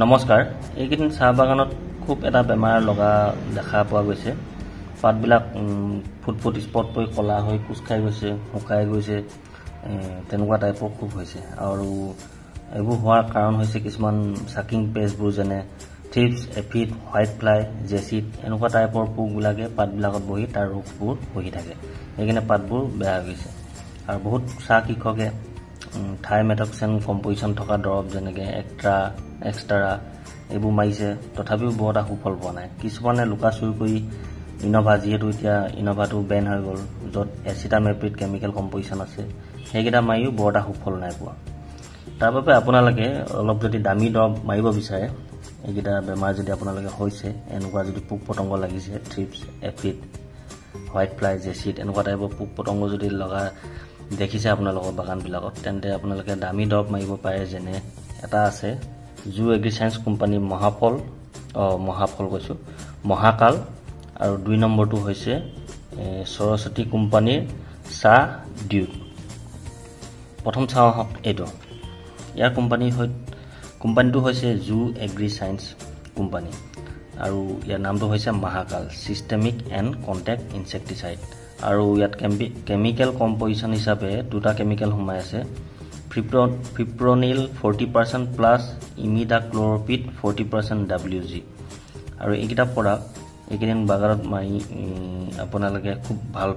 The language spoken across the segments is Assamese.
নমস্কাৰ। এইকেইদিন চাহ বাগানত খুব এটা বেমাৰ লগা দেখা পোৱা গৈছে। পাতবিলাক ফুটফুট স্পট পৰি কলা হৈ কোচ খাই গৈছে, শুকাই গৈছে, তেনেকুৱা টাইপৰ খুব হৈছে। আৰু এইবোৰ হোৱাৰ কাৰণ হৈছে কিছুমান চাকিং পেষ্টবোৰ যেনে থ্ৰিপছ, এফিড, হোৱাইট ফ্লাই, জেচিড এনেকুৱা টাইপৰ পোকবিলাকে পাতবিলাকত বহি তাৰ ৰোগবোৰ বহি থাকে। সেইকাৰণে পাতবোৰ বেয়া হৈ গৈছে। আৰু বহুত চাহ কৃষকে থাইমেথক্সেন কম্পজিশ্যন থকা দৰৱ যেনেকৈ এক্সট্ৰা এইবোৰ মাৰিছে, তথাপিও বৰ এটা সুফল পোৱা নাই। কিছুমানে লুকা চুৰি কৰি ইন'ভা, যিহেতু এতিয়া ইন'ভাটো বেন হৈ গ'ল, য'ত এচিটামেপ্ৰিড কেমিকেল কম্পজিশ্যন আছে, সেইকেইটা মাৰিও বৰ এটা সুফল নাই পোৱা। তাৰ বাবে আপোনালোকে অলপ যদি দামী দৰৱ মাৰিব বিচাৰে, এইকেইটা বেমাৰ যদি আপোনালোকে হৈছে, এনেকুৱা যদি পোক পতংগ লাগিছে, থ্ৰিপছ, এফিড, হোৱাইট ফ্লাই, জেচিড এনেকুৱা টাইপৰ পোক পতংগ যদি লগা দেখিছে আপোনালোকৰ বাগানবিলাকত, তেন্তে আপোনালোকে দামী দৰৱ মাৰিব পাৰে। যেনে এটা আছে জু এগ্ৰিচায়েন্স কোম্পানীৰ মহাকাল, আৰু 2 নম্বৰটো হৈছে সৰস্বতী কোম্পানীৰ চাহ ডিউট। প্ৰথম চাওঁ আহক এইটো। ইয়াৰ কোম্পানীটো হৈছে জু এগ্ৰিচায়েন্স কোম্পানী, আৰু ইয়াৰ নামটো হৈছে মহাকাল চিষ্টেমিক এণ্ড কণ্টেক্ট ইনছেক্টিচাইড। আৰু ইয়াত কেমিকেল কম্পজিশ্যন হিচাপে দুটা কেমিকেল সোমাই আছে, ফিপ্ৰনিল 40% প্লাছ ইমিডাক্ল'ৰপিড 40% WG। আৰু এইকেইটা প্ৰডাক্ট এইকেইদিন বাজাৰত মাৰি আপোনালোকে খুব ভাল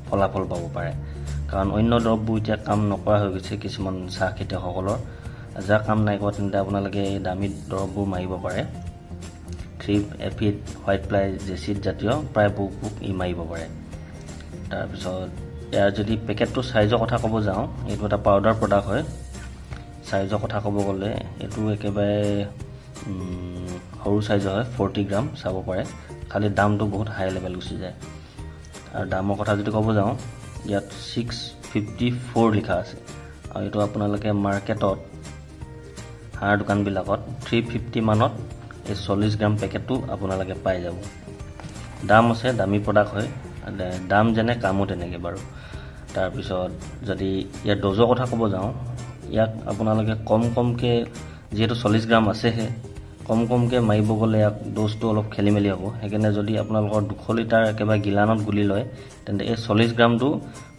ফলাফল পাব পাৰে। কাৰণ অন্য দৰৱবোৰ এতিয়া কাম নকৰা হৈ গৈছে কিছুমান চাহ খেতিয়কসকলৰ। যাৰ কাম নাই কৰা, তেন্তে আপোনালোকে এই দামী দৰৱবোৰ মাৰিব পাৰে। থ্ৰিপ, এফিড, হোৱাইট ফ্লাই, জেচিড জাতীয় প্ৰায় পোক মাৰিব পাৰে। তাৰপিছত ইয়াৰ যদি পেকেটটো চাইজৰ কথা ক'ব যাওঁ, এইটো এটা পাউডাৰ প্ৰডাক্ট হয়। চাইজৰ কথা ক'ব গ'লে এইটো একেবাৰে সৰু চাইজৰ হয়, 40 গ্ৰাম চাব পাৰে। খালি দামটো বহুত হাই লেভেল গুচি যায়। আৰু দামৰ কথা যদি ক'ব যাওঁ, ইয়াত 654 লিখা আছে। আৰু এইটো আপোনালোকে মাৰ্কেটত সাৰ দোকানবিলাকত 350 মানত এই 40 গ্ৰাম পেকেটটো আপোনালোকে পাই যাব। দাম আছে, দামী প্ৰডাক্ট হয়, দাম যেনে কামো তেনেকৈ বাৰু। তাৰপিছত যদি ইয়াৰ ড'জৰ কথা ক'ব যাওঁ, ইয়াক আপোনালোকে কমকৈ, যিহেতু 40 গ্ৰাম আছেহে, কমকৈ মাৰিব গ'লে ইয়াক ড'জটো অলপ খেলি মেলি হ'ব। সেইকাৰণে যদি আপোনালোকৰ 200 লিটাৰ একেবাৰে গিলানত গুলি লয়, তেন্তে এই 40 গ্ৰামটো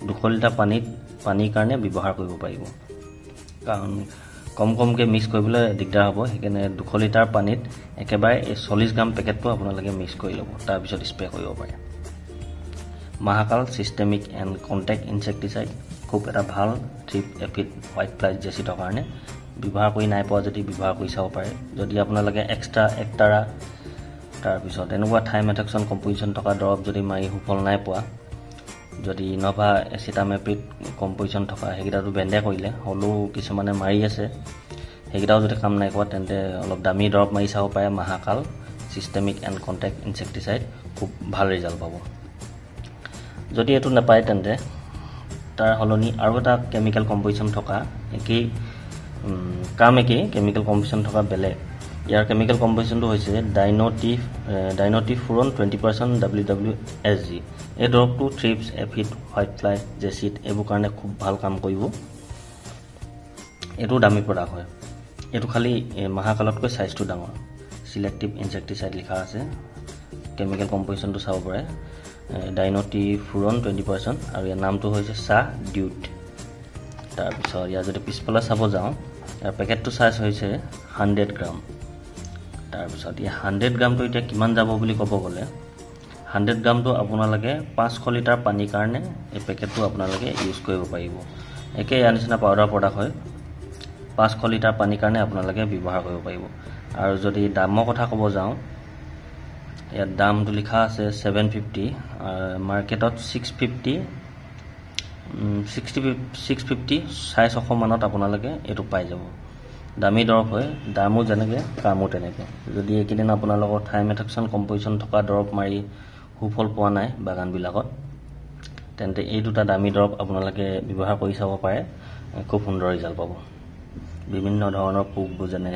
200 লিটাৰ পানীৰ কাৰণে ব্যৱহাৰ কৰিব পাৰিব। কাৰণ কমকৈ মিক্স কৰিবলৈ দিগদাৰ হ'ব। সেইকাৰণে 200 লিটাৰ পানীত একেবাৰে এই 40 গ্ৰাম পেকেটটো আপোনালোকে মিক্স কৰি ল'ব, তাৰপিছত স্প্ৰে কৰিব পাৰে। মহাকাল চিষ্টেমিক এণ্ড কণ্টেক্ট ইনছেক্টিচাইড খুব এটা ভাল থ্ৰিপ, এফিড, হোৱাইট ফ্লাই, জেচিডৰ কাৰণে। ব্যৱহাৰ কৰি নাই পোৱা যদি ব্যৱহাৰ কৰি চাব পাৰে। যদি আপোনালোকে এক্সট্ৰা তাৰপিছত এনেকুৱা থাইমেথক্সন কম্পজিশ্যন থকা দৰৱ যদি মাৰি সুফল নাই পোৱা, যদি ইন'ভা, এচিটামেপ্ৰিড কম্পজিশ্যন থকা সেইকেইটাটো বেণ্ডে কৰিলে, হ'লেও কিছুমানে মাৰি আছে, সেইকেইটাও যদি কাম নাই কৰা, তেন্তে অলপ দামী দৰৱ মাৰি চাব পাৰে। মহাকাল চিষ্টেমিক এণ্ড কণ্টেক্ট ইনছেক্টিচাইড খুব ভাল ৰিজাল্ট পাব। যদি এইটো নাপায়, তেন্তে তাৰ সলনি আৰু এটা কেমিকেল কম্পজিশ্যন থকা একেই কেমিকেল কম্পজিশ্যন থকা বেলেগ। ইয়াৰ কেমিকেল কম্পজিশ্যনটো হৈছে ডাইন'টিফুৰন 20% WWSG। এই দৰৱটো থ্ৰিপছ, এফিড, হোৱাইট ফ্লাই, জেচিড এইবোৰ কাৰণে খুব ভাল কাম কৰিব। এইটো দামী প্ৰডাক্ট হয়। এইটো খালি মহাকালতকৈ চাইজটো ডাঙৰ। চিলেক্টিভ ইনছেক্টিচাইড লিখা আছে, কেমিকেল কম্পজিশ্যনটো চাব পাৰে। ডাইন'টিফুৰন 20%, আৰু ইয়াৰ নামটো হৈছে চাহ ডিউট। তাৰপিছত ইয়াৰ যদি পিছফালে চাব যাওঁ, ইয়াৰ পেকেটটো চাইজ হৈছে 100 গ্ৰাম। তাৰপিছত এই 100 গ্ৰামটো এতিয়া কিমান যাব বুলি ক'ব গ'লে, 100 গ্ৰামটো আপোনালোকে 500 লিটাৰ পানীৰ কাৰণে এই পেকেটটো আপোনালোকে ইউজ কৰিব পাৰিব। একে ইয়াৰ নিচিনা পাউডাৰ প্ৰডাক্ট হয়, 500 লিটাৰ পানীৰ কাৰণে আপোনালোকে ব্যৱহাৰ কৰিব পাৰিব। আৰু যদি দামৰ কথা ক'ব যাওঁ, ইয়াত দামটো লিখা আছে 750, মাৰ্কেটত 650, 650 মানত আপোনালোকে এইটো পাই যাব। দামী দৰৱ হয়, দামো যেনেকৈ কামো তেনেকৈ। যদি এইকেইদিন আপোনালোকৰ থাইমেথক্সন কম্পজিশ্যন থকা দৰৱ মাৰি সুফল পোৱা নাই বাগানবিলাকত, তেন্তে এই দুটা দামী দৰৱ আপোনালোকে ব্যৱহাৰ কৰি চাব পাৰে, খুব সুন্দৰ ৰিজাল্ট পাব। বিভিন্ন ধৰণৰ পোকবোৰ যেনে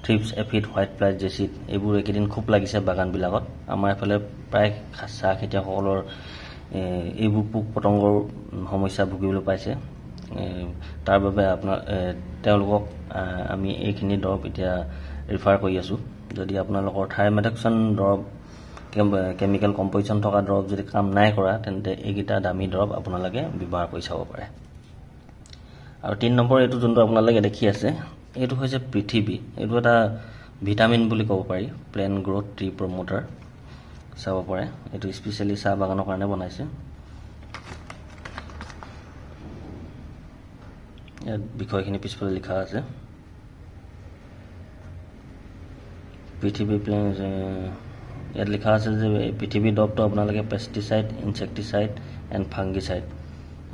থ্ৰিপছ, এফিড, হোৱাইট ফ্লাই, জেচিড এইবোৰ এইকেইদিন খুব লাগিছে বাগানবিলাকত। আমাৰ এইফালে প্ৰায় চাহ খেতিয়কসকলৰ এইবোৰ পোক পতংগৰ সমস্যা ভুগিবলৈ পাইছে। তাৰ বাবে তেওঁলোকক আমি এইখিনি দৰৱ এতিয়া ৰিফাৰ কৰি আছোঁ। যদি আপোনালোকৰ থাইমেথাক্সাম দৰৱ কেমিকেল কম্পজিশ্যন থকা দৰৱ যদি কাম নাই কৰা তেন্তে এইকেইটা দামী দৰৱ আপোনালোকে ব্যৱহাৰ কৰি চাব পাৰে। আৰু 3 নম্বৰ এইটো যোনটো আপোনালোকে দেখি আছে এইটো হৈছে পৃথিৱী। এইটো এটা ভিটামিন বুলি ক'ব পাৰি, প্লেন গ্ৰোথ ট্ৰি প্ৰমোটাৰ। চাব পাৰে এইটো স্পেচিয়েলি চাহ বাগানৰ কাৰণে বনাইছে। ইয়াত বিষয়খিনি পিছফালে লিখা আছে। পৃথিৱী প্লেন ইয়াত লিখা আছে যে পৃথিৱী দৰৱটো আপোনালোকে পেষ্টিচাইড, ইনচেক্টিচাইড এণ্ড ফাংগিচাইড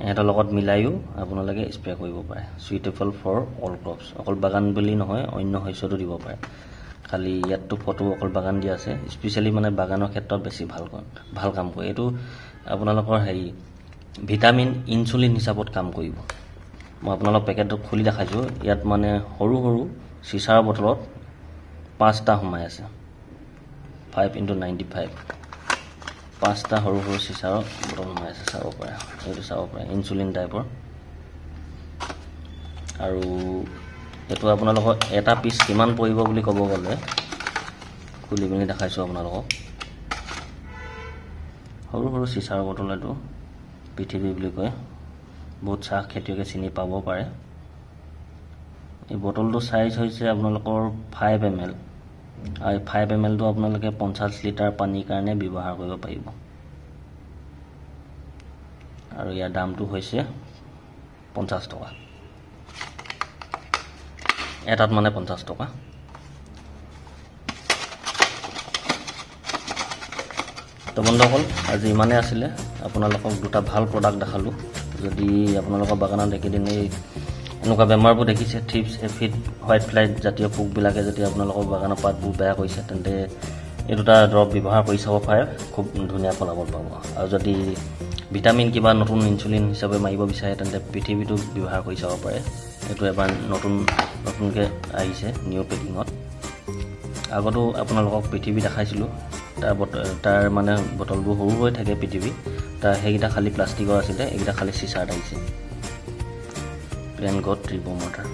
ইহঁতৰ লগত মিলাইও আপোনালোকে স্প্ৰে কৰিব পাৰে। সুইটেবল ফৰ অল ক্ৰপছ, অকল বাগান বুলি নহয় অন্য শস্যটো দিব পাৰে। খালি ইয়াততো ফটো অকল বাগান দিয়া আছে, স্পেচিয়েলি মানে বাগানৰ ক্ষেত্ৰত বেছি ভাল কাম কৰে। এইটো আপোনালোকৰ ভিটামিন ইনচুলিন হিচাপত কাম কৰিব। মই আপোনালোক পেকেটটো খুলি দেখাইছোঁ। ইয়াত মানে সৰু সৰু চিচাৰ বটলত 5টা সোমাই আছে, 5x95 5টা সৰু সৰু চিচাৰৰ বটল সোমাই আছে। চাব পাৰে, এইটো চাব পাৰে ইনচুলিন টাইপৰ। আৰু এইটো আপোনালোকৰ এটা পিচ কিমান পৰিব বুলি ক'ব গ'লে খুলি পিনি দেখাইছোঁ আপোনালোকক। সৰু সৰু চিচাৰ বটল, এইটো পৃথিৱী বুলি কয়। বহুত চাহ খেতিয়কে চিনি পাব পাৰে। এই বটলটো চাইজ হৈছে আপোনালোকৰ 5 ml। আৰু 5 mlটো আপোনালোকে 50 লিটাৰ পানীৰ কাৰণে ব্যৱহাৰ কৰিব পাৰিব। আৰু ইয়াৰ দামটো হৈছে 50 টকা। এটাত মানে 50 টকা। তো বন্ধুসকল আজি ইমানেই আছিলে। আপোনালোকক দুটা ভাল প্ৰডাক্ট দেখালোঁ। যদি আপোনালোকৰ বাগানত একেদিন এনেকুৱা বেমাৰবোৰ দেখিছে, থ্ৰিপছ, এফিড, হোৱাইট ফ্লাই জাতীয় পোকবিলাকে যদি আপোনালোকৰ বাগানৰ পাতবোৰ বেয়া কৰিছে তেন্তে এই দুটা দৰৱ ব্যৱহাৰ কৰি চাব পাৰে, খুব ধুনীয়া ফলাফল পাব। আৰু যদি ভিটামিন কিবা নতুন ইনচুলিন হিচাপে মাৰিব বিচাৰে তেন্তে পৃথিৱীটো ব্যৱহাৰ কৰি চাব পাৰে। এইটো এবাৰ নতুনকৈ আহিছে নিউ পেকিঙত। আগতো আপোনালোকক পৃথিৱী দেখাইছিলোঁ। তাৰ মানে বটলবোৰ সৰু হৈ থাকে পৃথিৱী, সেইকেইটা খালী প্লাষ্টিকৰ আছিলে, এইকেইটা খালী চিচাৰত আহিছে। Plant growth tree promoter.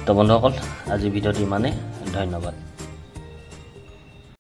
তো বন্ধুসকল আজি ভিডিঅ'টো ইমানেই, ধন্যবাদ।